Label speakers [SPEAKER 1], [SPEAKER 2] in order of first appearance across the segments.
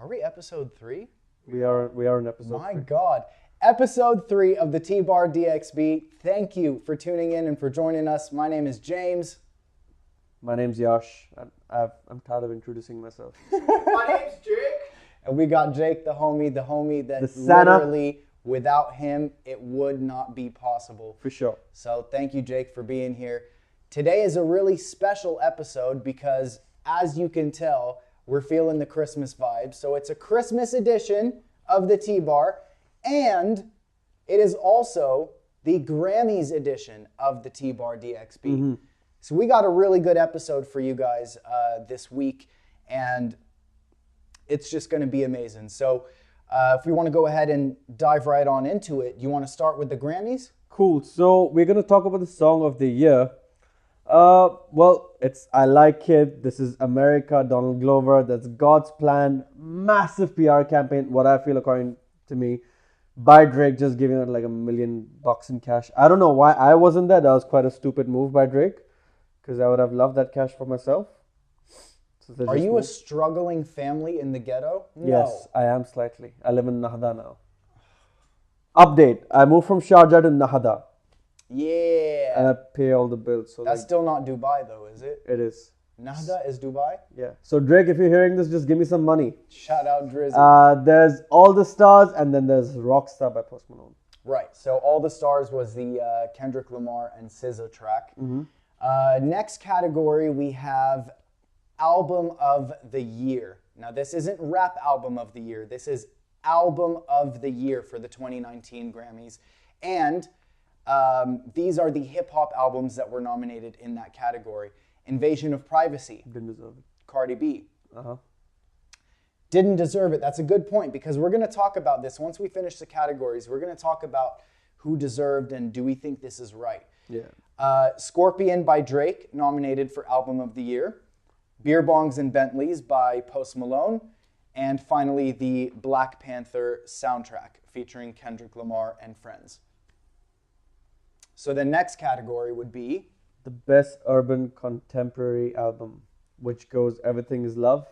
[SPEAKER 1] Are we episode 3?
[SPEAKER 2] We are in episode
[SPEAKER 1] My
[SPEAKER 2] 3.
[SPEAKER 1] God. Episode 3 of the Tea Bar DXB. Thank you for tuning in and for joining us. My name is James.
[SPEAKER 2] My name's Yash. I'm tired of introducing myself.
[SPEAKER 1] My name's Jake. And we got Jake, the homie that
[SPEAKER 2] The Santa.
[SPEAKER 1] literally, without him, it would not be possible.
[SPEAKER 2] For sure.
[SPEAKER 1] So thank you, Jake, for being here. Today is a really special episode because, as you can tell, we're feeling the Christmas vibe. So it's a Christmas edition of the Tea Bar, and it is also the Grammys edition of the Tea Bar DXB.
[SPEAKER 2] Mm-hmm.
[SPEAKER 1] So we got a really good episode for you guys this week, and it's just going to be amazing. So if we want to go ahead and dive right on into it, you want to start with the Grammys?
[SPEAKER 2] Cool. So we're going to talk about the song of the year. Well, it's I Like It. This is America, Donald Glover. That's God's Plan. Massive PR campaign, what I feel according to me, by Drake, just giving it like $1 million in cash. I don't know why I wasn't there. That was quite a stupid move by Drake, because I would have loved that cash for myself. So
[SPEAKER 1] Are you a struggling family in the ghetto? No.
[SPEAKER 2] Yes, I am slightly. I live in Nahda now. Update. I moved from Sharjah to Nahda.
[SPEAKER 1] Yeah.
[SPEAKER 2] And I pay all the bills. So
[SPEAKER 1] That's still not Dubai though, is it?
[SPEAKER 2] it is.
[SPEAKER 1] Nahda is Dubai?
[SPEAKER 2] Yeah. So Drake, if you're hearing this, just give me some money.
[SPEAKER 1] Shout out Drizzy.
[SPEAKER 2] There's All the Stars, and then there's Rockstar by Post Malone.
[SPEAKER 1] Right. So All the Stars was the Kendrick Lamar and SZA track. Next category, we have Album of the Year. Now, this isn't Rap Album of the Year. This is Album of the Year for the 2019 Grammys. And these are the hip-hop albums that were nominated in that category. Invasion of Privacy.
[SPEAKER 2] Didn't deserve it.
[SPEAKER 1] Cardi B.
[SPEAKER 2] Uh-huh.
[SPEAKER 1] Didn't deserve it. That's a good point, because we're going to talk about this. Once we finish the categories, we're going to talk about who deserved and do we think this is right.
[SPEAKER 2] Yeah.
[SPEAKER 1] Scorpion by Drake, nominated for Album of the Year. Beer Bongs and Bentleys by Post Malone. And finally, the Black Panther soundtrack featuring Kendrick Lamar and friends. So the next category would be
[SPEAKER 2] The Best Urban Contemporary Album, which goes Everything Is Love.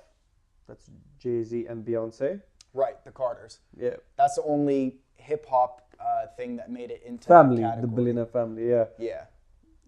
[SPEAKER 2] That's Jay-Z and Beyonce.
[SPEAKER 1] right, the Carters.
[SPEAKER 2] Yeah.
[SPEAKER 1] That's the only hip hop thing that made it into
[SPEAKER 2] Family,
[SPEAKER 1] that
[SPEAKER 2] the
[SPEAKER 1] category.
[SPEAKER 2] Billionaire Family, yeah.
[SPEAKER 1] Yeah.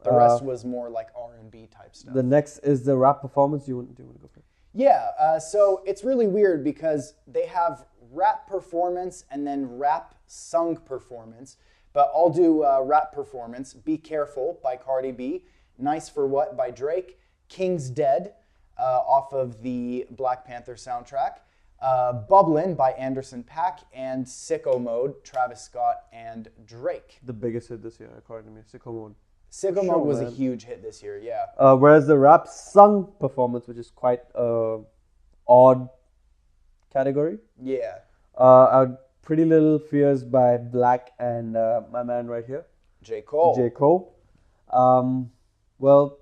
[SPEAKER 1] The rest was more like R&B type stuff.
[SPEAKER 2] The next is the rap performance. Do you want to go for it?
[SPEAKER 1] Yeah, so it's really weird because they have rap performance and then rap sung performance. But I'll do rap performance. Be Careful by Cardi B. Nice for What by Drake. King's Dead off of the Black Panther soundtrack. Bubblin' by Anderson .Paak. And Sicko Mode, Travis Scott and Drake.
[SPEAKER 2] The biggest hit this year, according to me, Sicko Mode.
[SPEAKER 1] Sicko
[SPEAKER 2] Sure,
[SPEAKER 1] Mode was
[SPEAKER 2] man.
[SPEAKER 1] a huge hit this year, yeah.
[SPEAKER 2] Whereas the rap sung performance, which is quite odd category,
[SPEAKER 1] Yeah.
[SPEAKER 2] Pretty Little Fears by Black and my man right here,
[SPEAKER 1] J. Cole.
[SPEAKER 2] J. Cole. Well,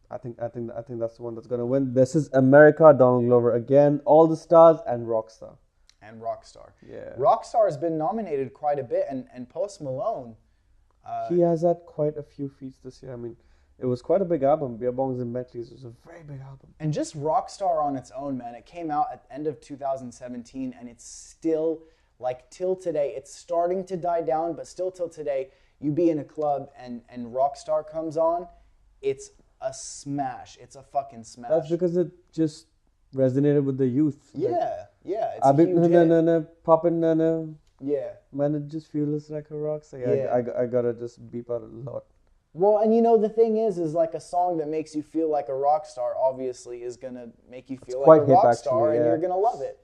[SPEAKER 2] I think that's the one that's gonna win. This is America, Donald Glover again, All the Stars and Rockstar.
[SPEAKER 1] And Rockstar.
[SPEAKER 2] Yeah.
[SPEAKER 1] Rockstar has been nominated quite a bit, and Post Malone.
[SPEAKER 2] He has had quite a few feats this year. I mean, it was quite a big album. Beer Bongs and Bentleys was a very big album.
[SPEAKER 1] And just Rockstar on its own, man. It came out at the end of 2017, and it's still, like, till today, it's starting to die down, but still till today, you be in a club and Rockstar comes on, it's a smash. It's a fucking smash.
[SPEAKER 2] That's because it just resonated with the youth.
[SPEAKER 1] Yeah, yeah. It's
[SPEAKER 2] I
[SPEAKER 1] a
[SPEAKER 2] be
[SPEAKER 1] huge hit.
[SPEAKER 2] poppin' na.
[SPEAKER 1] Yeah.
[SPEAKER 2] Man, it just feels like a rock. So
[SPEAKER 1] Yeah.
[SPEAKER 2] I gotta just beep out a lot.
[SPEAKER 1] Well, and you know, the thing is like a song that makes you feel like a rock star obviously is going to make you feel like
[SPEAKER 2] quite
[SPEAKER 1] a
[SPEAKER 2] hip,
[SPEAKER 1] rock star,
[SPEAKER 2] actually,
[SPEAKER 1] and
[SPEAKER 2] yeah.
[SPEAKER 1] you're going to love it.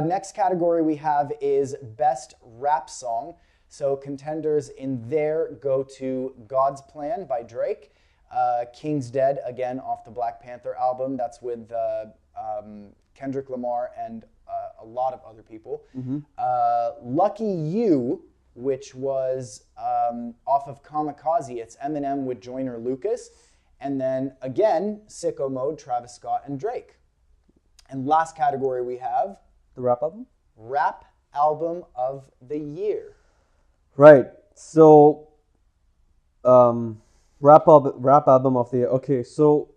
[SPEAKER 1] Next category we have is Best Rap Song. So contenders in there go to God's Plan by Drake. King's Dead, again, off the Black Panther album. That's with Kendrick Lamar and a lot of other people. Lucky You, which was off of Kamikaze. It's Eminem with Joyner Lucas. And then, again, Sicko Mode, Travis Scott and Drake. And last category we have
[SPEAKER 2] The rap album?
[SPEAKER 1] Rap Album of the Year.
[SPEAKER 2] Right. So, rap album of the year. Okay, so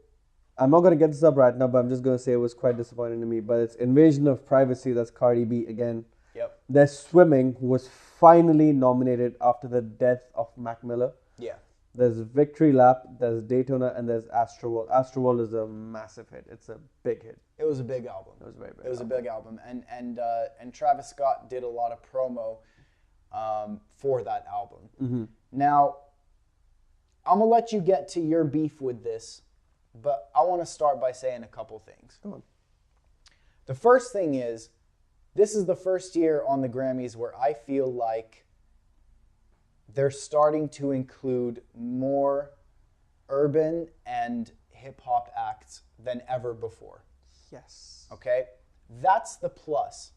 [SPEAKER 2] I'm not gonna get this up right now, but I'm just gonna say it was quite disappointing to me. But it's Invasion of Privacy. That's Cardi B again.
[SPEAKER 1] Yep.
[SPEAKER 2] Their Swimming was finally nominated after the death of Mac Miller.
[SPEAKER 1] Yeah.
[SPEAKER 2] There's Victory Lap, there's Daytona, and there's Astroworld. Astroworld is a massive hit. It's a big hit.
[SPEAKER 1] It was a big album.
[SPEAKER 2] It was a very big.
[SPEAKER 1] It was a big album, and Travis Scott did a lot of promo for that album.
[SPEAKER 2] Mm-hmm.
[SPEAKER 1] Now, I'm gonna let you get to your beef with this, but I want to start by saying a couple things.
[SPEAKER 2] Come on.
[SPEAKER 1] The first thing is, this is the first year on the Grammys where I feel like they're starting to include more urban and hip-hop acts than ever before.
[SPEAKER 2] Yes.
[SPEAKER 1] Okay? That's the plus.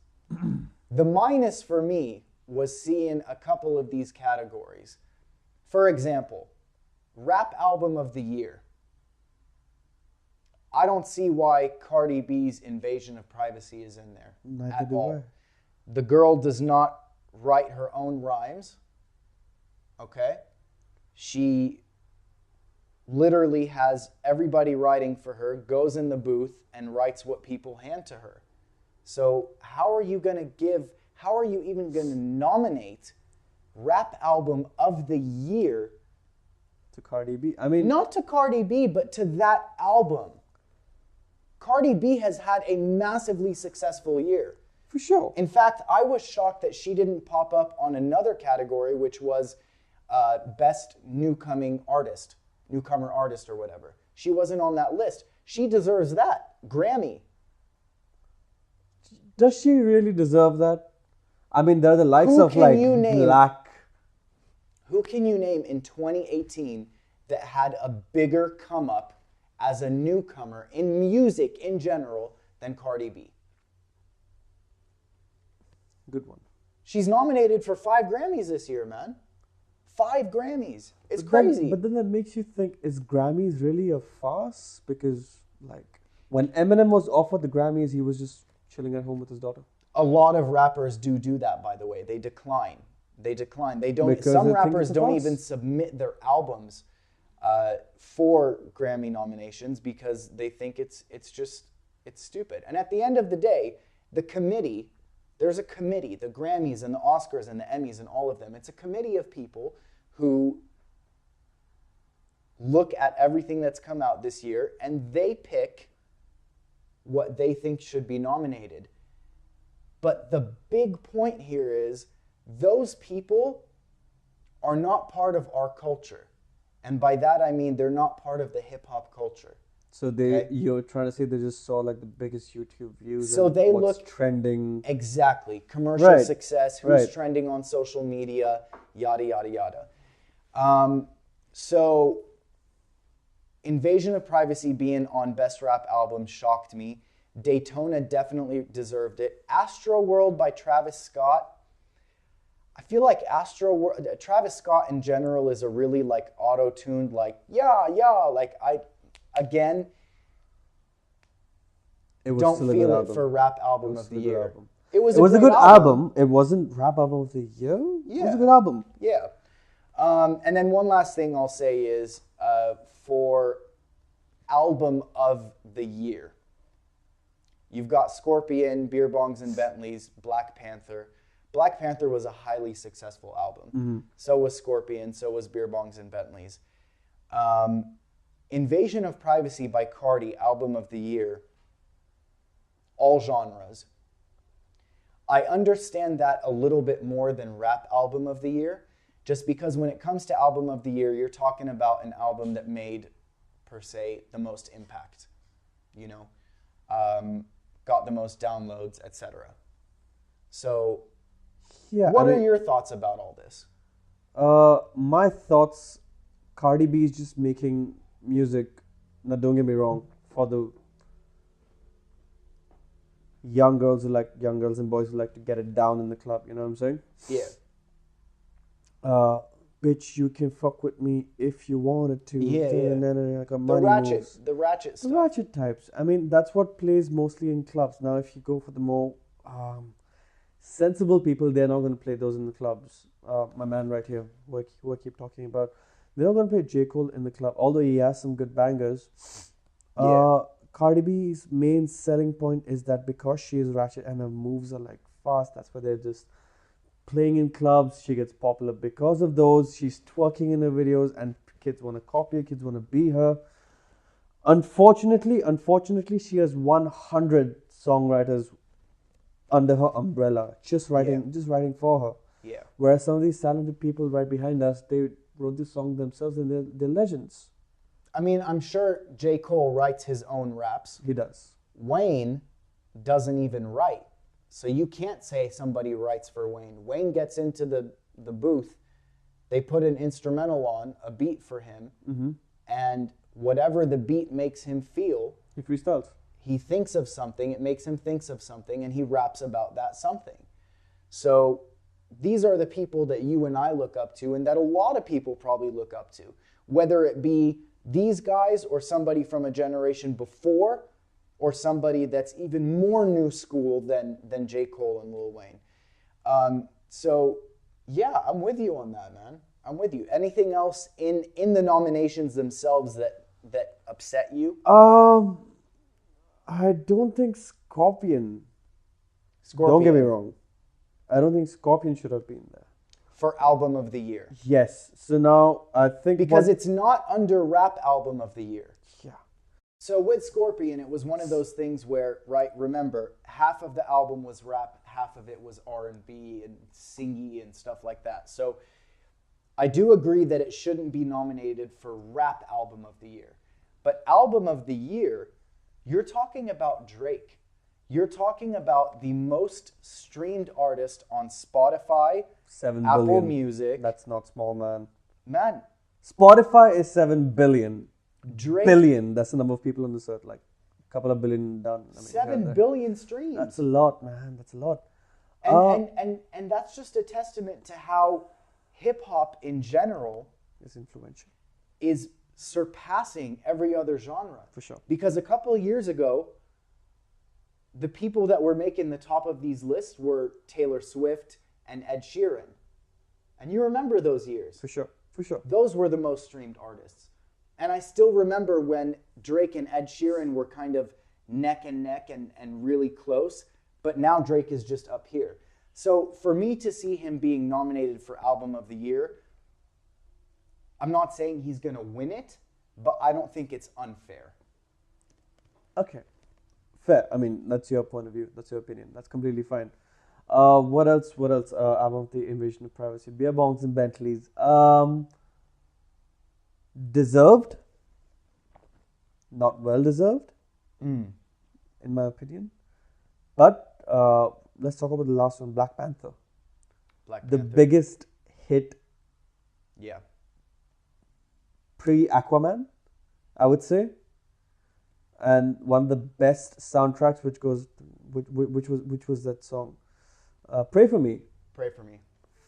[SPEAKER 1] The minus for me was seeing a couple of these categories. For example, Rap Album of the Year. I don't see why Cardi B's Invasion of Privacy is in there at all. The girl does not write her own rhymes. Okay? She literally has everybody writing for her, goes in the booth and writes what people hand to her. So how are you even going to nominate Rap Album of the Year
[SPEAKER 2] to Cardi B? I mean,
[SPEAKER 1] not to Cardi B, but to that album. Cardi B has had a massively successful year.
[SPEAKER 2] For sure.
[SPEAKER 1] In fact, I was shocked that she didn't pop up on another category, which was Best Newcomer Artist or whatever. She wasn't on that list. She deserves that. Grammy.
[SPEAKER 2] Does she really deserve that? I mean, there are the likes of like Black.
[SPEAKER 1] Who can you name in 2018 that had a bigger come up as a newcomer in music in general than Cardi B?
[SPEAKER 2] Good one.
[SPEAKER 1] She's nominated for 5 Grammys this year, man. 5 Grammys. It's crazy.
[SPEAKER 2] But then that makes you think, is Grammys really a farce? Because like when Eminem was offered the Grammys, he was just chilling at home with his daughter.
[SPEAKER 1] A lot of rappers do that, by the way. They decline. They don't.
[SPEAKER 2] Because
[SPEAKER 1] some rappers don't even submit their albums for Grammy nominations because they think it's stupid. And at the end of the day, the committee, there's a committee, the Grammys and the Oscars and the Emmys and all of them. It's a committee of people who look at everything that's come out this year and they pick what they think should be nominated. But the big point here is those people are not part of our culture. And by that I mean they're not part of the hip-hop culture.
[SPEAKER 2] So you're trying to say they just saw like the biggest YouTube views.
[SPEAKER 1] So
[SPEAKER 2] and
[SPEAKER 1] they
[SPEAKER 2] what's
[SPEAKER 1] look
[SPEAKER 2] trending.
[SPEAKER 1] Exactly. Commercial success, who's trending on social media, yada, yada, yada. So Invasion of Privacy being on Best Rap Album shocked me. Daytona definitely deserved it. Astroworld by Travis Scott. I feel like Travis Scott in general is a really like auto-tuned like, yeah, like again, don't feel it for Rap Album of the Year. It was a good album.
[SPEAKER 2] It wasn't Rap Album of the Year?
[SPEAKER 1] Yeah.
[SPEAKER 2] It was a good album.
[SPEAKER 1] Yeah. And then one last thing I'll say is for Album of the Year, you've got Scorpion, Beer Bongs and Bentleys, Black Panther. Black Panther was a highly successful album.
[SPEAKER 2] Mm-hmm.
[SPEAKER 1] So was Scorpion, so was Beer Bongs and Bentleys. Invasion of Privacy by Cardi, Album of the Year, all genres. I understand that a little bit more than Rap Album of the Year, just because when it comes to Album of the Year, you're talking about an album that made, per se, the most impact, you know, got the most downloads, etc. So, what are your thoughts about all this?
[SPEAKER 2] My thoughts, Cardi B is just making music, now don't get me wrong, for the young girls and boys who like to get it down in the club, you know what I'm saying?
[SPEAKER 1] Yeah.
[SPEAKER 2] Bitch, you can fuck with me if you wanted to.
[SPEAKER 1] Yeah.
[SPEAKER 2] The
[SPEAKER 1] ratchet stuff.
[SPEAKER 2] The ratchet types. I mean, that's what plays mostly in clubs. Now, if you go for the more sensible people, they're not going to play those in the clubs. My man right here, who I keep talking about, they're not going to play J. Cole in the club, although he has some good bangers. Cardi B's main selling point is that because she is ratchet and her moves are like fast, that's why they're just playing in clubs. She gets popular because of those. She's twerking in her videos, and kids want to copy her. Kids want to be her. Unfortunately, she has 100 songwriters under her umbrella, just writing for her.
[SPEAKER 1] Yeah.
[SPEAKER 2] Whereas some of these talented people right behind us, they wrote this song themselves, and they're legends.
[SPEAKER 1] I mean, I'm sure J. Cole writes his own raps.
[SPEAKER 2] He does.
[SPEAKER 1] Wayne doesn't even write. So you can't say somebody writes for Wayne. Wayne gets into the booth, they put an instrumental on, a beat for him, and whatever the beat makes him feel,
[SPEAKER 2] he freestyles.
[SPEAKER 1] He thinks of something, it makes him think of something, and he raps about that something. So these are the people that you and I look up to, and that a lot of people probably look up to, whether it be these guys or somebody from a generation before, or somebody that's even more new school than J. Cole and Lil Wayne. So yeah, I'm with you on that, man. I'm with you. Anything else in the nominations themselves that upset you?
[SPEAKER 2] I don't think Scorpion. Don't get me wrong. I don't think Scorpion should have been there.
[SPEAKER 1] For Album of the Year.
[SPEAKER 2] Yes. So now I think...
[SPEAKER 1] Because it's not under Rap Album of the Year.
[SPEAKER 2] Yeah.
[SPEAKER 1] So with Scorpion, it was one of those things where, right, remember, half of the album was rap, half of it was R&B and singy and stuff like that. So I do agree that it shouldn't be nominated for Rap Album of the Year. But Album of the Year, you're talking about Drake. You're talking about the most streamed artist on Spotify,
[SPEAKER 2] 7
[SPEAKER 1] Apple
[SPEAKER 2] billion.
[SPEAKER 1] Music.
[SPEAKER 2] That's not small, man.
[SPEAKER 1] Man.
[SPEAKER 2] Spotify is 7 billion.
[SPEAKER 1] Drake.
[SPEAKER 2] Billion. That's the number of people on this earth. Like a couple of billion done. I mean,
[SPEAKER 1] 7 billion streams.
[SPEAKER 2] That's a lot, man. That's a lot.
[SPEAKER 1] And that's just a testament to how hip-hop in general
[SPEAKER 2] is influential.
[SPEAKER 1] Is surpassing every other genre.
[SPEAKER 2] For sure.
[SPEAKER 1] Because a couple of years ago, the people that were making the top of these lists were Taylor Swift and Ed Sheeran. And you remember those years.
[SPEAKER 2] For sure. For sure.
[SPEAKER 1] Those were the most streamed artists. And I still remember when Drake and Ed Sheeran were kind of neck and neck and really close. But now Drake is just up here. So for me to see him being nominated for Album of the Year, I'm not saying he's going to win it, but I don't think it's unfair.
[SPEAKER 2] Okay. Fair. I mean, that's your point of view. That's your opinion. That's completely fine. What else? Album of the Invasion of Privacy. Beer bongs and Bentleys. Deserved. Not well deserved. In my opinion. But let's talk about the last one, Black Panther. The biggest hit.
[SPEAKER 1] Yeah.
[SPEAKER 2] Pre-Aquaman, I would say, and one of the best soundtracks, which was that song, "Pray for Me."
[SPEAKER 1] Pray for Me.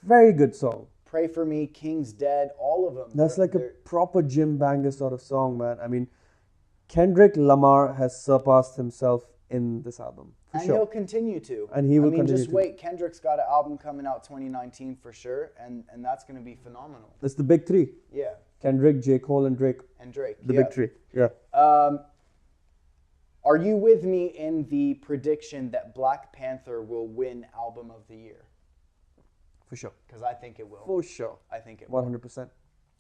[SPEAKER 2] Very good song.
[SPEAKER 1] Pray for Me, King's Dead, all of them.
[SPEAKER 2] That's like a proper gym banger sort of song, man. I mean, Kendrick Lamar has surpassed himself in this album.
[SPEAKER 1] And he'll continue to.
[SPEAKER 2] And he will continue
[SPEAKER 1] just
[SPEAKER 2] to.
[SPEAKER 1] wait. Kendrick's got an album coming out 2019 for sure, and that's going to be phenomenal.
[SPEAKER 2] That's the big three.
[SPEAKER 1] Yeah.
[SPEAKER 2] Kendrick, J. Cole, and Drake. The big three. Yeah.
[SPEAKER 1] Are you with me in the prediction that Black Panther will win Album of the Year?
[SPEAKER 2] For sure.
[SPEAKER 1] Because I think it will.
[SPEAKER 2] For sure.
[SPEAKER 1] I think it will.
[SPEAKER 2] 100%.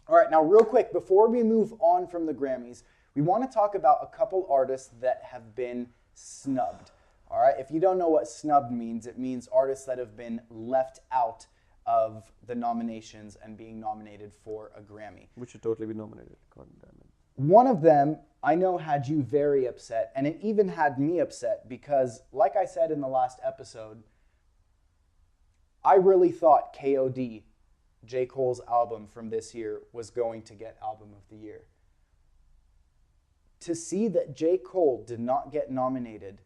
[SPEAKER 1] All right, now real quick, before we move on from the Grammys, we want to talk about a couple artists that have been snubbed. All right, if you don't know what snubbed means, it means artists that have been left out of the nominations and being nominated for a Grammy.
[SPEAKER 2] Which should totally be nominated. God damn it.
[SPEAKER 1] One of them I know had you very upset, and it even had me upset because, like I said in the last episode, I really thought KOD, J. Cole's album from this year, was going to get Album of the Year. To see that J. Cole did not get nominated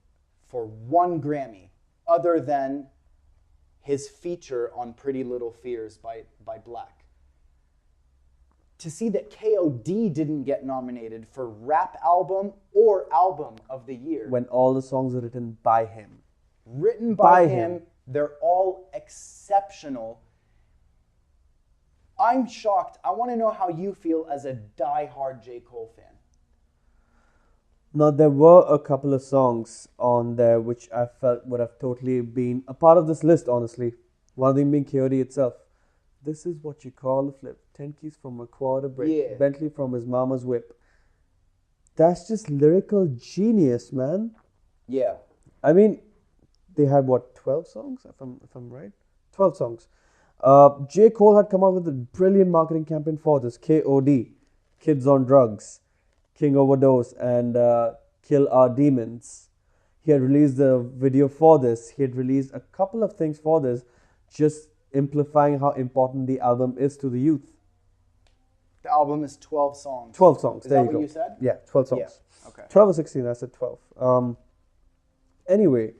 [SPEAKER 1] for one Grammy other than his feature on Pretty Little Fears by Black. To see that KOD didn't get nominated for Rap Album or Album of the Year.
[SPEAKER 2] When all the songs are written by him.
[SPEAKER 1] Written by him. They're all exceptional. I'm shocked. I want to know how you feel as a diehard J. Cole fan.
[SPEAKER 2] Now, there were a couple of songs on there which I felt would have totally been a part of this list, honestly. One of them being Coyote itself. This is what you call a flip. 10 keys from a quarter brick.
[SPEAKER 1] Yeah.
[SPEAKER 2] Bentley from his mama's whip. That's just lyrical genius, man.
[SPEAKER 1] Yeah.
[SPEAKER 2] I mean, they had what, 12 songs, if I'm right? 12 songs. J. Cole had come out with a brilliant marketing campaign for this. KOD, Kids on Drugs, King Overdose, and Kill Our Demons. He had released the video for this. He had released a couple of things for this, just amplifying how important the album is to the youth.
[SPEAKER 1] The album is 12 songs.
[SPEAKER 2] 12 songs,
[SPEAKER 1] Is
[SPEAKER 2] there
[SPEAKER 1] that
[SPEAKER 2] you
[SPEAKER 1] what
[SPEAKER 2] go.
[SPEAKER 1] you said?
[SPEAKER 2] Yeah, 12 songs.
[SPEAKER 1] Yeah, okay.
[SPEAKER 2] 12 or 16, I said 12. Anyway,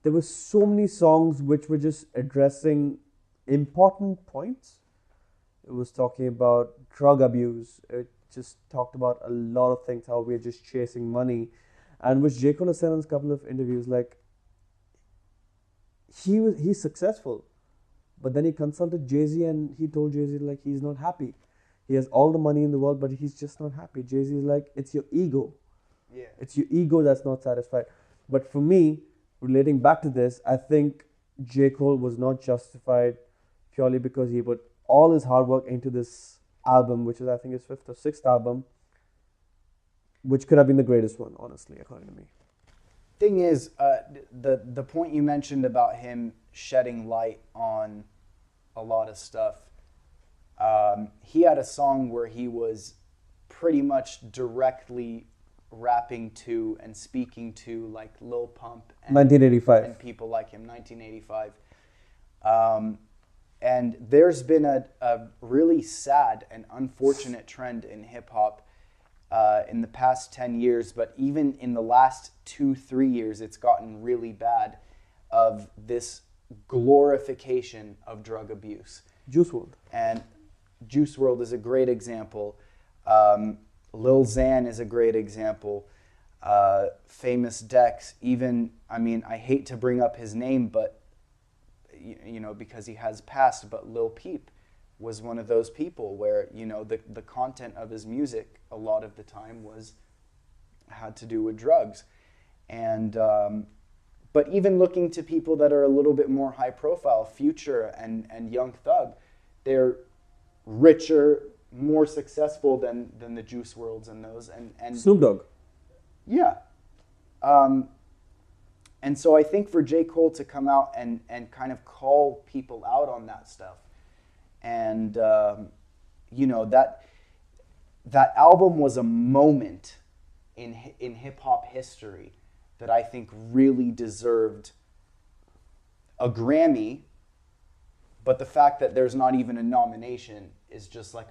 [SPEAKER 2] there were so many songs which were just addressing important points. It was talking about drug abuse. It just talked about a lot of things, how we're just chasing money. And which J. Cole has said in a couple of interviews, like, he's successful. But then he consulted Jay-Z and he told Jay-Z, like, he's not happy. He has all the money in the world, but he's just not happy. Jay-Z is like, it's your ego.
[SPEAKER 1] Yeah.
[SPEAKER 2] It's your ego that's not satisfied. But for me, relating back to this, I think J. Cole was not justified purely because he put all his hard work into this album, which is, I think, his 5th or 6th album, which could have been the greatest one, honestly, according to me.
[SPEAKER 1] Thing is, the point you mentioned about him shedding light on a lot of stuff, he had a song where he was pretty much directly rapping to and speaking to like Lil Pump and
[SPEAKER 2] 1985
[SPEAKER 1] and people like him. 1985. And there's been a really sad and unfortunate trend in hip hop in the past 10 years, but even in the last 2-3 years, it's gotten really bad, of this glorification of drug abuse.
[SPEAKER 2] Juice WRLD.
[SPEAKER 1] And Juice WRLD is a great example. Lil Xan is a great example. Famous Dex, even, I mean, I hate to bring up his name, but you know, because he has passed, but Lil Peep was one of those people where, you know, the content of his music a lot of the time had to do with drugs. And but even looking to people that are a little bit more high profile, Future and Young Thug, they're richer, more successful than the Juice WRLDs and those. And
[SPEAKER 2] Snoop Dogg.
[SPEAKER 1] Yeah. And so I think for J. Cole to come out and kind of call people out on that stuff, and you know, that album was a moment in hip hop history that I think really deserved a Grammy. But the fact that there's not even a nomination is just like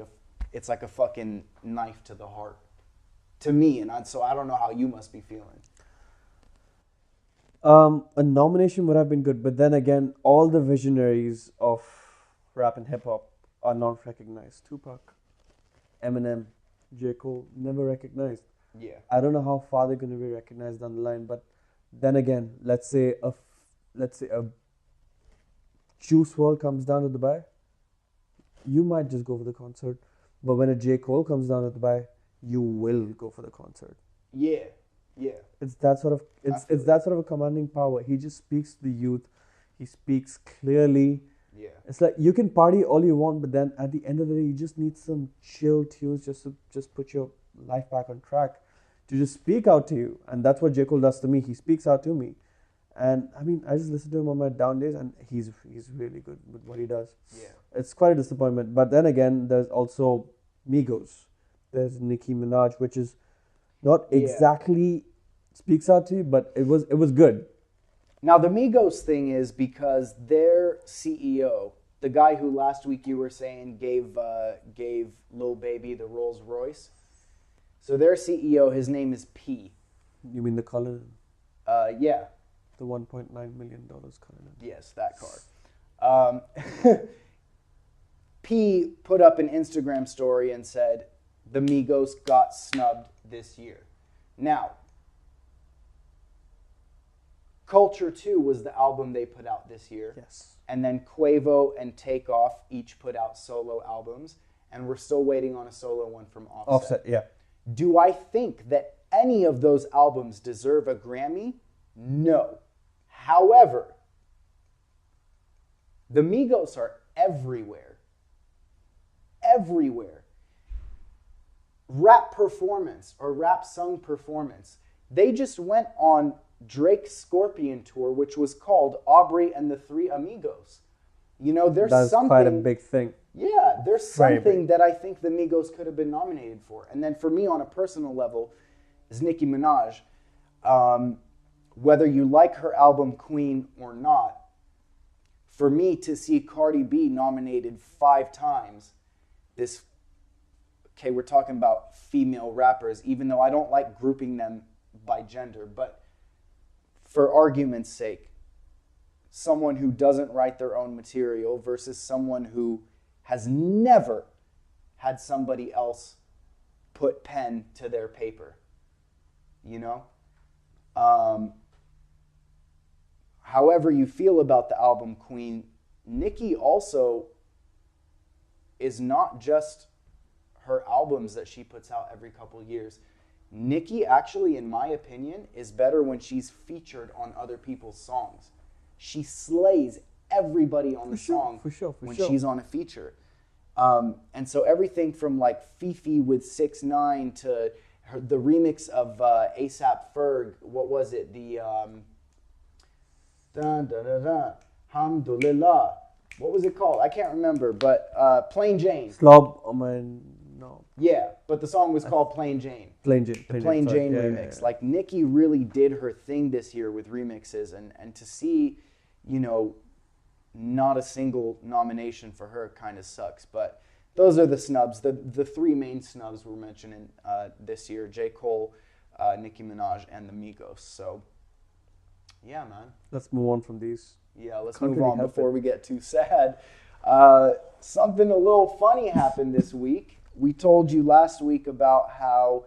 [SPEAKER 1] it's like a fucking knife to the heart to me. And so I don't know how you must be feeling.
[SPEAKER 2] A nomination would have been good, but then again, all the visionaries of rap and hip hop are not recognized. Tupac, Eminem, J. Cole, never recognized.
[SPEAKER 1] Yeah.
[SPEAKER 2] I don't know how far they're going to be recognized down the line, but then again, let's say a Juice WRLD comes down to Dubai, you might just go for the concert, but when a J. Cole comes down to Dubai, you will go for the concert.
[SPEAKER 1] Yeah. Yeah.
[SPEAKER 2] It's that sort of that sort of a commanding power. He just speaks to the youth. He speaks clearly.
[SPEAKER 1] Yeah.
[SPEAKER 2] It's like you can party all you want, but then at the end of the day, you just need some chill tunes just to put your life back on track, to just speak out to you. And that's what J. Cole does to me. He speaks out to me. And I mean, I just listen to him on my down days, and he's really good with what he does.
[SPEAKER 1] Yeah.
[SPEAKER 2] It's quite a disappointment. But then again, there's also Migos. There's Nicki Minaj, which is not exactly speaks out to you, but it was good.
[SPEAKER 1] Now the Migos thing is because their CEO, the guy who last week you were saying gave Lil Baby the Rolls Royce, so their CEO, his name is P.
[SPEAKER 2] You mean the Cullinan?
[SPEAKER 1] Yeah.
[SPEAKER 2] The $1.9 million Cullinan.
[SPEAKER 1] Yes, that car. P put up an Instagram story and said, the Migos got snubbed this year. Now, Culture 2 was the album they put out this year.
[SPEAKER 2] Yes.
[SPEAKER 1] And then Quavo and Takeoff each put out solo albums. And we're still waiting on a solo one from Offset.
[SPEAKER 2] Offset, yeah.
[SPEAKER 1] Do I think that any of those albums deserve a Grammy? No. However, the Migos are everywhere. Everywhere. Rap performance or rap sung performance. They just went on Drake's Scorpion tour, which was called Aubrey and the Three Amigos. You know, there's
[SPEAKER 2] That's
[SPEAKER 1] something...
[SPEAKER 2] quite a big thing.
[SPEAKER 1] Yeah, there's
[SPEAKER 2] Very
[SPEAKER 1] something
[SPEAKER 2] big.
[SPEAKER 1] that I think the Migos could have been nominated for. And then for me, on a personal level, is Nicki Minaj. Whether you like her album Queen or not, for me to see Cardi B nominated 5 times, okay, we're talking about female rappers, even though I don't like grouping them by gender, but for argument's sake, someone who doesn't write their own material versus someone who has never had somebody else put pen to their paper, you know? However you feel about the album Queen, Nicki also is not just her albums that she puts out every couple years. Nicki actually, in my opinion, is better when she's featured on other people's songs. She slays everybody on the song when she's on a feature. And so everything from like Fifi with 6ix9ine to the remix of ASAP Ferg, what was it? The Alhamdulillah. What was it called? I can't remember, but Plain Jane.
[SPEAKER 2] No.
[SPEAKER 1] Yeah, but the song was called Plain Jane.
[SPEAKER 2] Plain Jane.
[SPEAKER 1] Plain Jane
[SPEAKER 2] Yeah,
[SPEAKER 1] remix.
[SPEAKER 2] yeah.
[SPEAKER 1] Like, Nicki really did her thing this year with remixes, and to see, you know, not a single nomination for her kind of sucks. But those are the snubs. The 3 main snubs we're mentioning this year: J. Cole, Nicki Minaj, and the Migos. So, yeah, man.
[SPEAKER 2] Let's move on from these.
[SPEAKER 1] Yeah, let's
[SPEAKER 2] Can't
[SPEAKER 1] move
[SPEAKER 2] really
[SPEAKER 1] on
[SPEAKER 2] help
[SPEAKER 1] before
[SPEAKER 2] it.
[SPEAKER 1] we get too sad. Something a little funny happened this week. We told you last week about how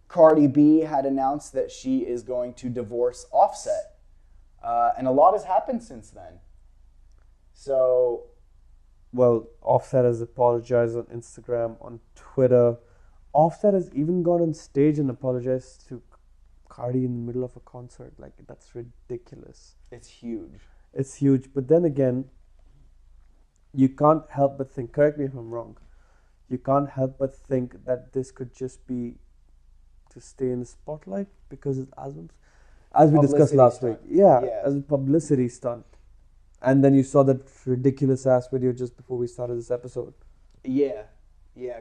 [SPEAKER 1] Cardi B had announced that she is going to divorce Offset. And a lot has happened since then. So,
[SPEAKER 2] Well, Offset has apologized on Instagram, on Twitter. Offset has even gone on stage and apologized to Cardi in the middle of a concert. Like, that's ridiculous.
[SPEAKER 1] it's huge.
[SPEAKER 2] It's huge. But then again, you can't help but think, correct me if I'm wrong, you can't help but think that this could just be to stay in the spotlight because it's as we discussed
[SPEAKER 1] Publicity
[SPEAKER 2] last
[SPEAKER 1] stunt.
[SPEAKER 2] week. Yeah,
[SPEAKER 1] Yeah.
[SPEAKER 2] as a publicity stunt. And then you saw that ridiculous ass video just before we started this episode.
[SPEAKER 1] Yeah.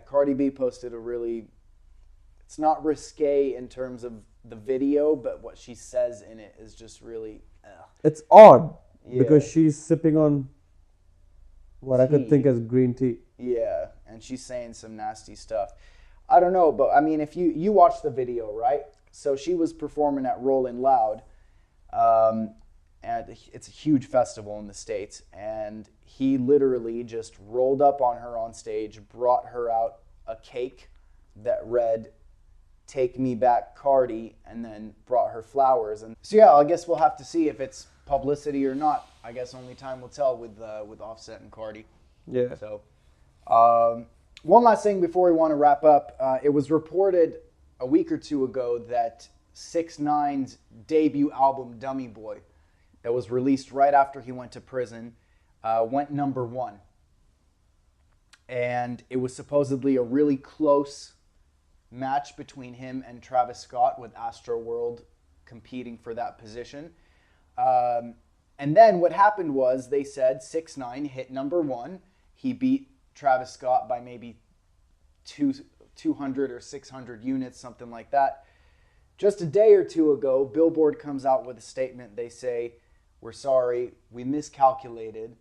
[SPEAKER 1] Cardi B posted a really, it's not risque in terms of the video, but what she says in it is just really,
[SPEAKER 2] It's odd
[SPEAKER 1] Yeah.
[SPEAKER 2] because she's sipping on what I could
[SPEAKER 1] Tea.
[SPEAKER 2] think as green tea.
[SPEAKER 1] Yeah, and she's saying some nasty stuff. I don't know, but I mean, if you watched the video, right? So she was performing at Rollin' Loud, and it's a huge festival in the States, and he literally just rolled up on her on stage, brought her out a cake that read, "Take me back, Cardi," and then brought her flowers. And so yeah, I guess we'll have to see if it's publicity or not. I guess only time will tell with Offset and Cardi.
[SPEAKER 2] Yeah.
[SPEAKER 1] So, one last thing before we want to wrap up. It was reported a week or two ago that 6ix9ine's debut album, Dummy Boy, that was released right after he went to prison, went #1. And it was supposedly a really close match between him and Travis Scott, with Astroworld competing for that position. And then what happened was, they said 6ix9ine hit #1. He beat Travis Scott by maybe 200 or 600 units, something like that. Just a day or two ago, Billboard comes out with a statement. They say, "We're sorry, we miscalculated."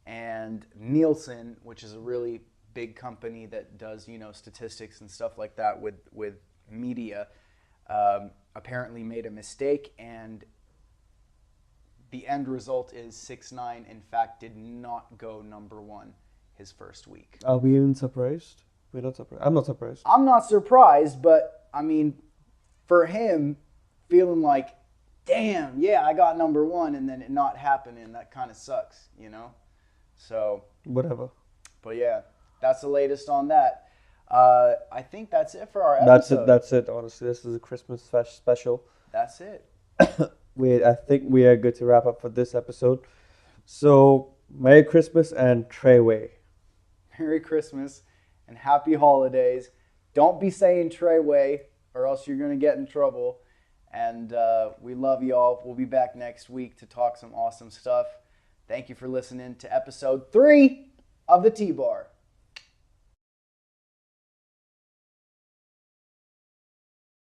[SPEAKER 1] And Nielsen, which is a really big company that does, you know, statistics and stuff like that with media, apparently made a mistake, and the end result is 6ix9ine, in fact, did not go #1 his first week.
[SPEAKER 2] Are we even surprised? We're not surprised. I'm not surprised.
[SPEAKER 1] I'm not surprised, but I mean, for him, feeling like, damn, yeah, I got #1, and then it not happening, that kind of sucks, you know? So,
[SPEAKER 2] Whatever.
[SPEAKER 1] but yeah, that's the latest on that. I think that's it for our episode.
[SPEAKER 2] That's it. Honestly, this is a Christmas special.
[SPEAKER 1] That's it.
[SPEAKER 2] I think we are good to wrap up for this episode. So, Merry Christmas and Treyway.
[SPEAKER 1] Merry Christmas and Happy Holidays. Don't be saying Treyway or else you're going to get in trouble. And we love y'all. We'll be back next week to talk some awesome stuff. Thank you for listening to episode 3 of the Tea Bar.